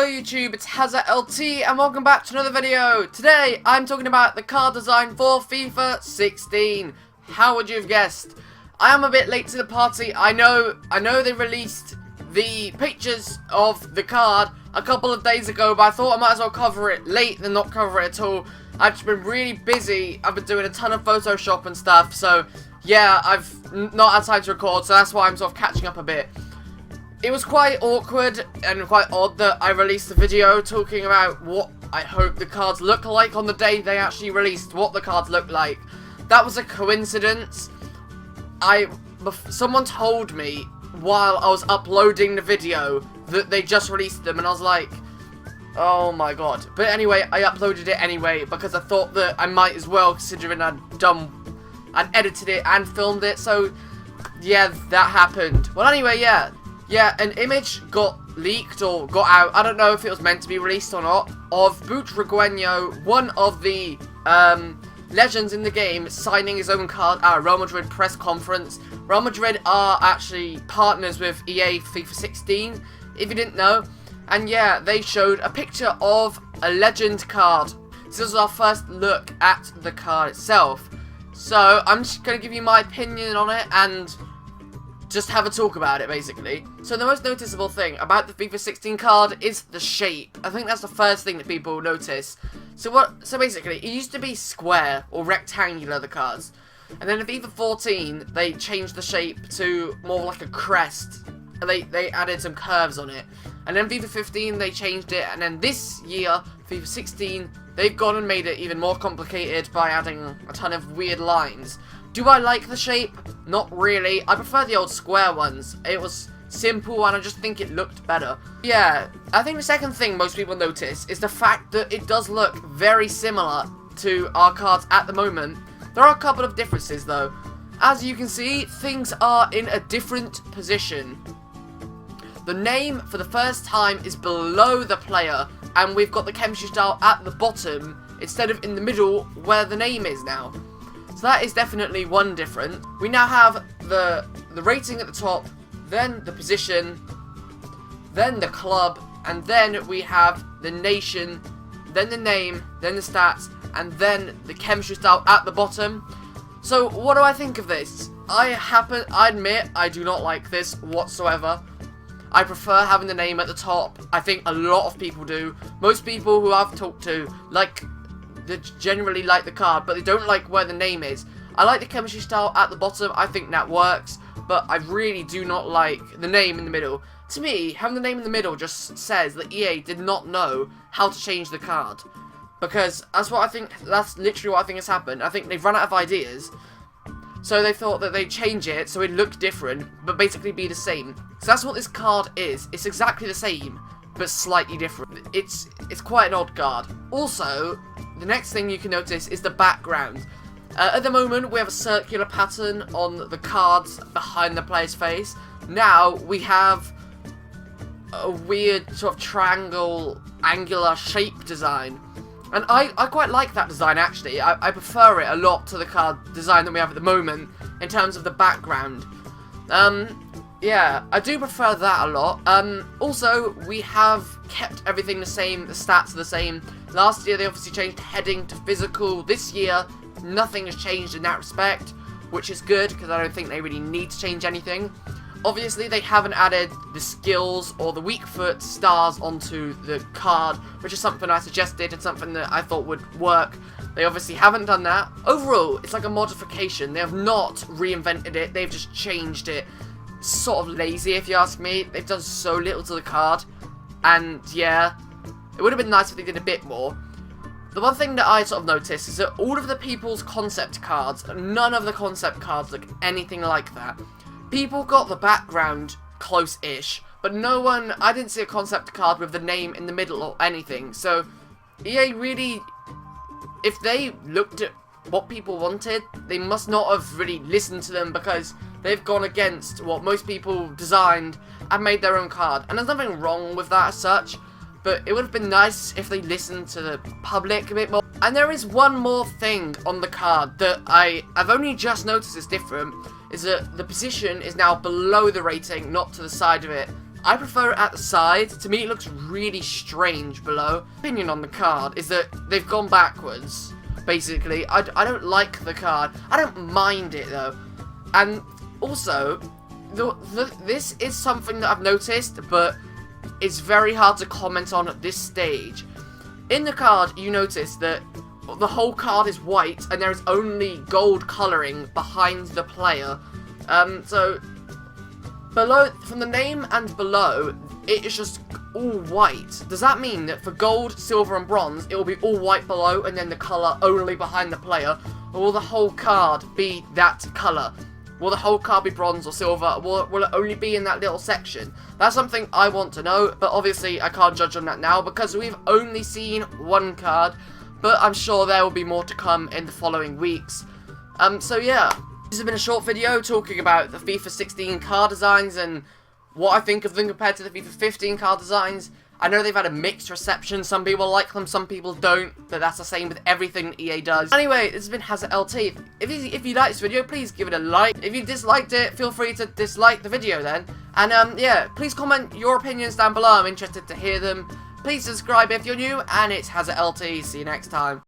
Hello YouTube, it's Hazza LT and welcome back to another video. Today I'm talking about the card design for FIFA 16. How would you have guessed? I am a bit late to the party. I know they released the pictures of the card a couple of days ago, but I thought I might as well cover it late than not cover it at all. I've just been really busy. I've been doing a ton of Photoshop and stuff, so yeah, I've not had time to record, so that's why I'm sort of catching up a bit. It was quite awkward and quite odd that I released the video talking about what I hope the cards look like on the day they actually released what the cards look like. That was a coincidence. Someone told me while I was uploading the video that they just released them, and I was like, oh my god. But anyway, I uploaded it anyway because I thought that I might as well, considering I'd edited it and filmed it, so yeah, that happened. Well, anyway, yeah, an image got leaked or got out, I don't know if it was meant to be released or not, of Butragueño, one of the legends in the game, signing his own card at a Real Madrid press conference. Real Madrid are actually partners with EA FIFA 16, if you didn't know. And yeah, they showed a picture of a legend card. This was our first look at the card itself. So, I'm just going to give you my opinion on it and just have a talk about it, basically. So the most noticeable thing about the FIFA 16 card is the shape. I think that's the first thing that people notice. So basically, it used to be square or rectangular, the cards. And then in FIFA 14, they changed the shape to more like a crest. And they added some curves on it. And then FIFA 15, they changed it. And then this year, FIFA 16, they've gone and made it even more complicated by adding a ton of weird lines. Do I like the shape? Not really. I prefer the old square ones. It was simple and I just think it looked better. Yeah, I think the second thing most people notice is the fact that it does look very similar to our cards at the moment. There are a couple of differences though. As you can see, things are in a different position. The name for the first time is below the player, and we've got the chemistry style at the bottom instead of in the middle where the name is now. So that is definitely one difference. We now have the rating at the top, then the position, then the club, and then we have the nation, then the name, then the stats, and then the chemistry style at the bottom. So what do I think of this? I admit I do not like this whatsoever. I prefer having the name at the top. I think a lot of people do. Most people who I've talked to they generally like the card, but they don't like where the name is. I like the chemistry style at the bottom. I think that works, but I really do not like the name in the middle. To me, having the name in the middle just says that EA did not know how to change the card, because that's literally what I think has happened. I think they've run out of ideas, so they thought that they'd change it so it looked different, but basically be the same. So that's what this card is. It's exactly the same, but slightly different. It's quite an odd card. Also, the next thing you can notice is the background. At the moment, we have a circular pattern on the cards behind the player's face. Now, we have a weird sort of triangle, angular shape design. And I quite like that design, actually. I prefer it a lot to the card design that we have at the moment in terms of the background. Yeah, I do prefer that a lot. Also, we have kept everything the same, the stats are the same. Last year, they obviously changed heading to physical. This year, nothing has changed in that respect, which is good, because I don't think they really need to change anything. Obviously, they haven't added the skills or the weak foot stars onto the card, which is something I suggested and something that I thought would work. They obviously haven't done that. Overall, it's like a modification. They have not reinvented it, they've just changed it. Sort of lazy, if you ask me. They've done so little to the card, and yeah, it would have been nice if they did a bit more. The one thing that I sort of noticed is that all of the people's concept cards, none of the concept cards look anything like that. People got the background close-ish, but I didn't see a concept card with the name in the middle or anything. So EA really, if they looked at what people wanted, they must not have really listened to them, because they've gone against what most people designed and made their own card. And there's nothing wrong with that as such, but it would have been nice if they listened to the public a bit more. And there is one more thing on the card that I've only just noticed is different, is that the position is now below the rating, not to the side of it. I prefer it at the side. To me, it looks really strange below. Opinion on the card is that they've gone backwards, basically. I don't like the card. I don't mind it, though. And also, this is something that I've noticed, but it's very hard to comment on at this stage. In the card, you notice that the whole card is white, and there is only gold colouring behind the player. So, below, from the name and below, it is just all white. Does that mean that for gold, silver, and bronze, it will be all white below, and then the colour only behind the player? Or will the whole card be that colour? Will the whole card be bronze or silver? Will it only be in that little section? That's something I want to know, but obviously I can't judge on that now because we've only seen one card, but I'm sure there will be more to come in the following weeks. So yeah, this has been a short video talking about the FIFA 16 card designs and what I think of them compared to the FIFA 15 card designs. I know they've had a mixed reception. Some people like them, some people don't, but that's the same with everything EA does. Anyway, this has been Hazard LT. If you liked this video, please give it a like. If you disliked it, feel free to dislike the video then. And yeah, please comment your opinions down below. I'm interested to hear them. Please subscribe if you're new, and it's Hazard LT. See you next time.